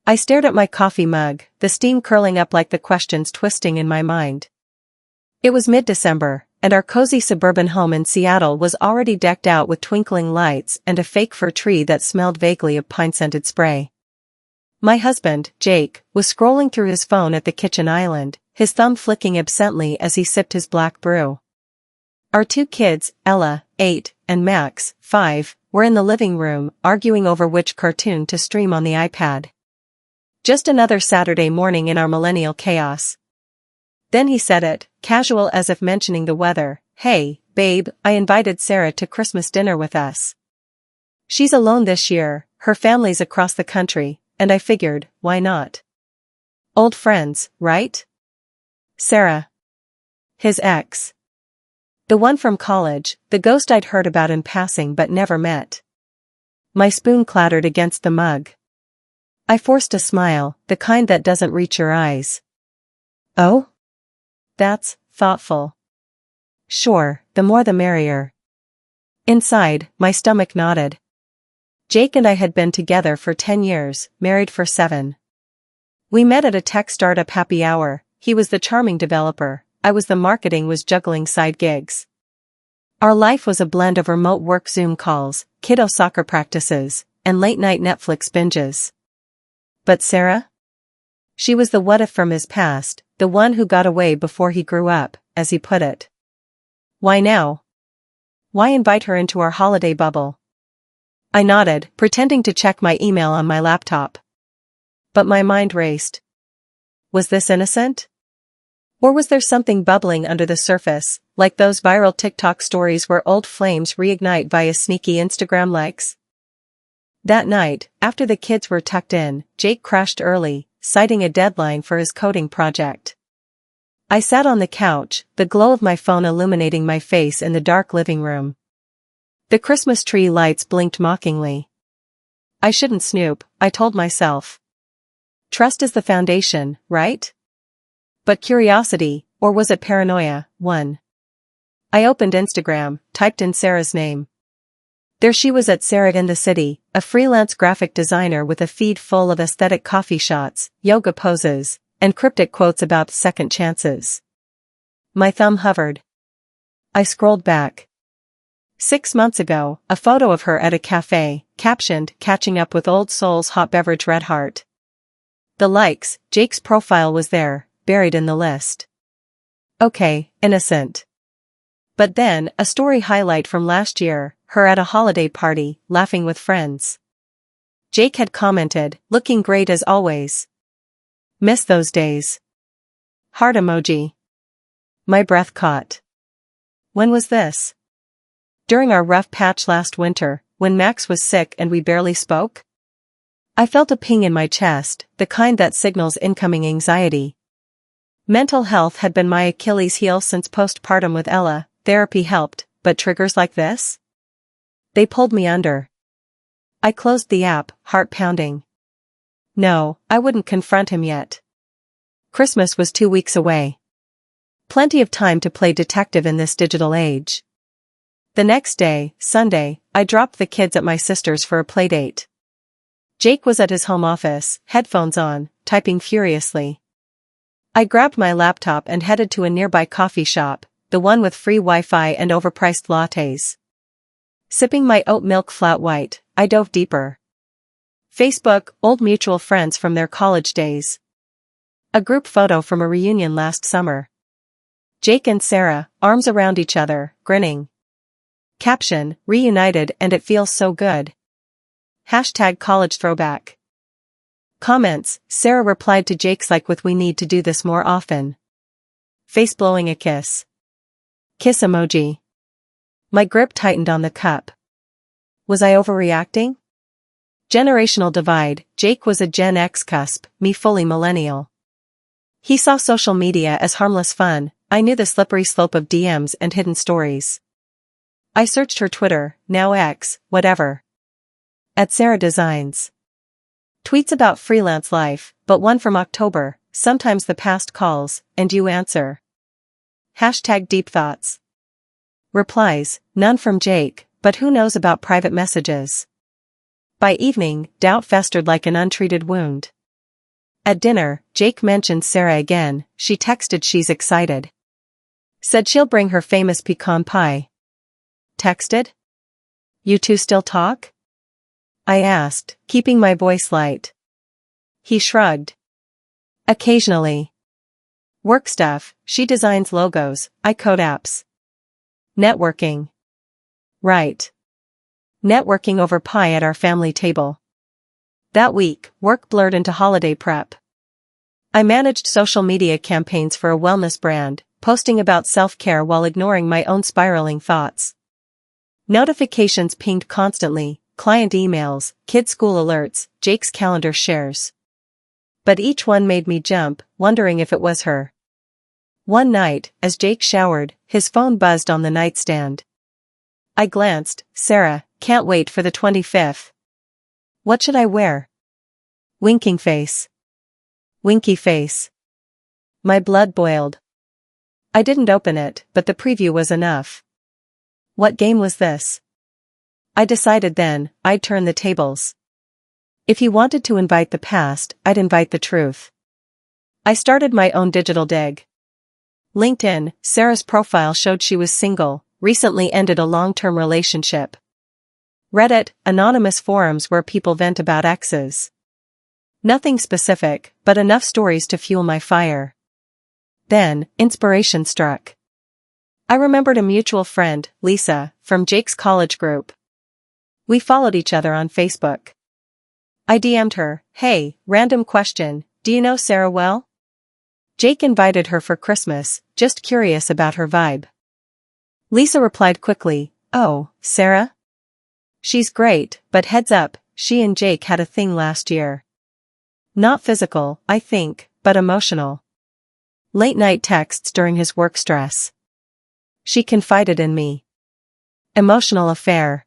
I stared at my coffee mug, the steam curling up like the questions twisting in my mind. It was mid-December, and our cozy suburban home in Seattle was already decked out with twinkling lights and a fake fir tree that smelled vaguely of pine-scented spray. My husband, Jake, was scrolling through his phone at the kitchen island, his thumb flicking absently as he sipped his black brew. Our two kids, Ella, 8, and Max, 5, were in the living room, arguing over which cartoon to stream on the iPad. Just another Saturday morning in our millennial chaos. Then he said it, casual as if mentioning the weather. "Hey, babe, I invited Sarah to Christmas dinner with us. She's alone this year, her family's across the country, and I figured, why not? Old friends, right?" Sarah. His ex. The one from college, the ghost I'd heard about in passing but never met. My spoon clattered against the mug. I forced a smile, the kind that doesn't reach your eyes. "Oh? That's thoughtful. Sure, the more the merrier." Inside, my stomach nodded. Jake and I had been together for 10 years, married for 7. We met at a tech startup happy hour. He was the charming developer, I was the marketing was juggling side gigs. Our life was a blend of remote work Zoom calls, kiddo soccer practices, and late-night Netflix binges. But Sarah? She was the what-if from his past, the one who got away before he grew up, as he put it. Why now? Why invite her into our holiday bubble? I nodded, pretending to check my email on my laptop. But my mind raced. Was this innocent? Or was there something bubbling under the surface, like those viral TikTok stories where old flames reignite via sneaky Instagram likes? That night, after the kids were tucked in, Jake crashed early, citing a deadline for his coding project. I sat on the couch, the glow of my phone illuminating my face in the dark living room. The Christmas tree lights blinked mockingly. I shouldn't snoop, I told myself. Trust is the foundation, right? But curiosity, or was it paranoia, won. I opened Instagram, typed in Sarah's name. There she was at Sarah in the City, a freelance graphic designer with a feed full of aesthetic coffee shots, yoga poses, and cryptic quotes about second chances. My thumb hovered. I scrolled back. 6 months ago, a photo of her at a cafe, captioned, "Catching up with old soul's hot beverage red heart." The likes, Jake's profile was there, buried in the list. Okay, innocent. But then, a story highlight from last year, her at a holiday party, laughing with friends. Jake had commented, "Looking great as always. Miss those days." Heart emoji. My breath caught. When was this? During our rough patch last winter, when Max was sick and we barely spoke? I felt a ping in my chest, the kind that signals incoming anxiety. Mental health had been my Achilles heel since postpartum with Ella, therapy helped, but triggers like this? They pulled me under. I closed the app, heart pounding. No, I wouldn't confront him yet. Christmas was 2 weeks away. Plenty of time to play detective in this digital age. The next day, Sunday, I dropped the kids at my sister's for a playdate. Jake was at his home office, headphones on, typing furiously. I grabbed my laptop and headed to a nearby coffee shop, the one with free Wi-Fi and overpriced lattes. Sipping my oat milk flat white, I dove deeper. Facebook, old mutual friends from their college days. A group photo from a reunion last summer. Jake and Sarah, arms around each other, grinning. Caption, "Reunited and it feels so good." Hashtag college throwback. Comments, Sarah replied to Jake's like with "We need to do this more often." Face blowing a kiss. Kiss emoji. My grip tightened on the cup. Was I overreacting? Generational divide, Jake was a Gen X cusp, me fully millennial. He saw social media as harmless fun, I knew the slippery slope of DMs and hidden stories. I searched her Twitter, now X, whatever. At Sarah Designs. Tweets about freelance life, but one from October, sometimes the past calls, and you answer. Hashtag deep thoughts. Replies, none from Jake, but who knows about private messages. By evening, doubt festered like an untreated wound. At dinner, Jake mentioned Sarah again. She texted she's excited. Said she'll bring her famous pecan pie. Texted? You two still talk? I asked, keeping my voice light. He shrugged. Occasionally. Work stuff, she designs logos, I code apps. Networking. Right. Networking over pie at our family table. That week, work blurred into holiday prep. I managed social media campaigns for a wellness brand, posting about self-care while ignoring my own spiraling thoughts. Notifications pinged constantly, client emails, kid school alerts, Jake's calendar shares. But each one made me jump, wondering if it was her. One night, as Jake showered, his phone buzzed on the nightstand. I glanced. Sarah, can't wait for the 25th. What should I wear? Winking face. Winky face. My blood boiled. I didn't open it, but the preview was enough. What game was this? I decided then, I'd turn the tables. If he wanted to invite the past, I'd invite the truth. I started my own digital dig. LinkedIn, Sarah's profile showed she was single, recently ended a long-term relationship. Reddit, anonymous forums where people vent about exes. Nothing specific, but enough stories to fuel my fire. Then, inspiration struck. I remembered a mutual friend, Lisa, from Jake's college group. We followed each other on Facebook. I DM'd her, hey, random question, do you know Sarah well? Jake invited her for Christmas, just curious about her vibe. Lisa replied quickly, oh, Sarah? She's great, but heads up, she and Jake had a thing last year. Not physical, I think, but emotional. Late-night texts during his work stress. She confided in me. Emotional affair.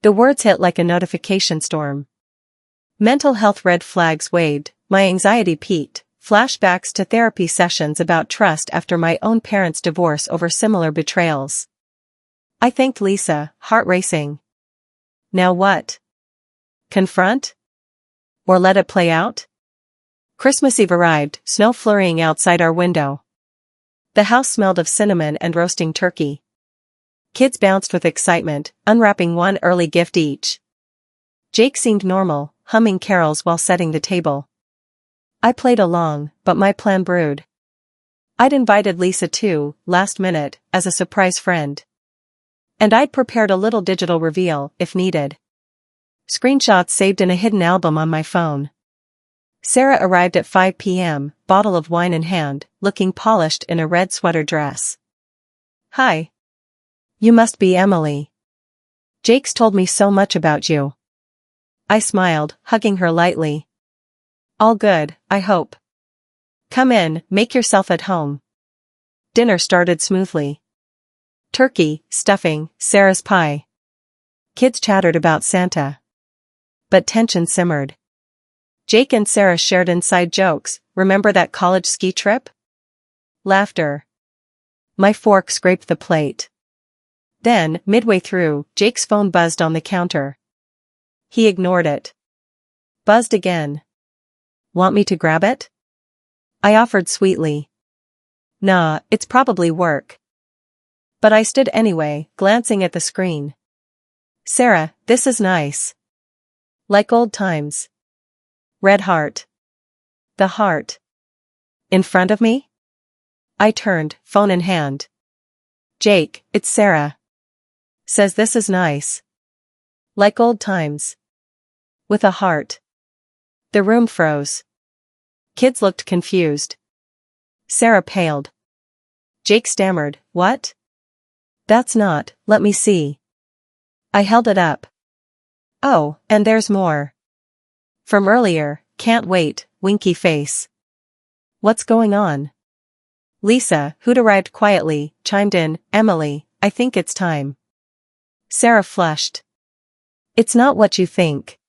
The words hit like a notification storm. Mental health red flags waved, my anxiety peaked, flashbacks to therapy sessions about trust after my own parents' divorce over similar betrayals. I thanked Lisa, heart racing. Now what? Confront? Or let it play out? Christmas Eve arrived, snow flurrying outside our window. The house smelled of cinnamon and roasting turkey. Kids bounced with excitement, unwrapping one early gift each. Jake seemed normal, humming carols while setting the table. I played along, but my plan brewed. I'd invited Lisa too, last minute, as a surprise friend. And I'd prepared a little digital reveal, if needed. Screenshots saved in a hidden album on my phone. Sarah arrived at 5 p.m., bottle of wine in hand, looking polished in a red sweater dress. Hi. You must be Emily. Jake's told me so much about you. I smiled, hugging her lightly. All good, I hope. Come in, make yourself at home. Dinner started smoothly. Turkey, stuffing, Sarah's pie. Kids chattered about Santa. But tension simmered. Jake and Sarah shared inside jokes, remember that college ski trip? Laughter. My fork scraped the plate. Then, midway through, Jake's phone buzzed on the counter. He ignored it. Buzzed again. Want me to grab it? I offered sweetly. Nah, it's probably work. But I stood anyway, glancing at the screen. Sarah, this is nice. Like old times. Red heart. The heart. In front of me? I turned, phone in hand. Jake, it's Sarah. Says this is nice. Like old times. With a heart. The room froze. Kids looked confused. Sarah paled. Jake stammered, what? That's not, let me see. I held it up. Oh, and there's more. From earlier, can't wait, winky face. What's going on? Lisa, who'd arrived quietly, chimed in, Emily, I think it's time. Sarah flushed. It's not what you think.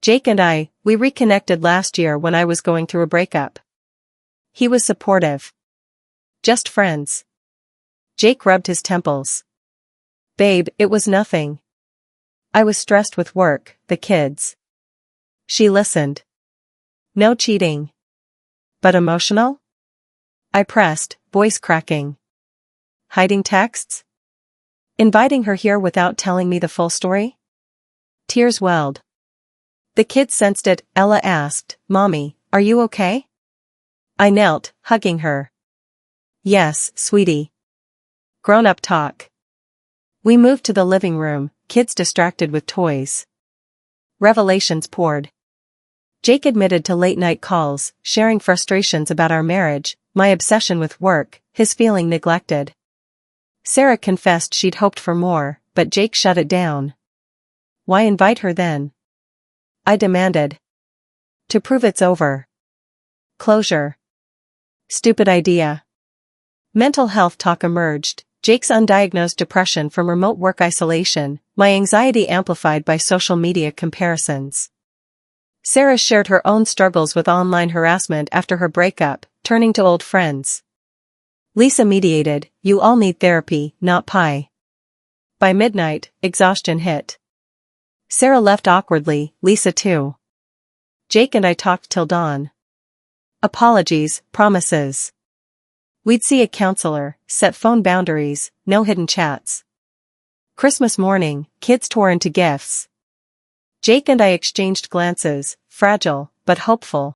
Jake and we reconnected last year when I was going through a breakup. He was supportive. Just friends. Jake rubbed his temples. Babe, it was nothing. I was stressed with work, the kids. She listened. No cheating. But emotional? I pressed, voice cracking. Hiding texts? Inviting her here without telling me the full story? Tears welled. The kids sensed it. Ella asked, "Mommy, are you okay?" I knelt, hugging her. "Yes, sweetie. Grown-up talk." We moved to the living room, kids distracted with toys. Revelations poured. Jake admitted to late-night calls, sharing frustrations about our marriage, my obsession with work, his feeling neglected. Sarah confessed she'd hoped for more, but Jake shut it down. Why invite her then? I demanded. To prove it's over. Closure. Stupid idea. Mental health talk emerged, Jake's undiagnosed depression from remote work isolation, my anxiety amplified by social media comparisons. Sarah shared her own struggles with online harassment after her breakup, turning to old friends. Lisa mediated, "You all need therapy, not pie." By midnight, exhaustion hit. Sarah left awkwardly, Lisa too. Jake and I talked till dawn. Apologies, promises. We'd see a counselor, set phone boundaries, no hidden chats. Christmas morning, kids tore into gifts. Jake and I exchanged glances, fragile, but hopeful.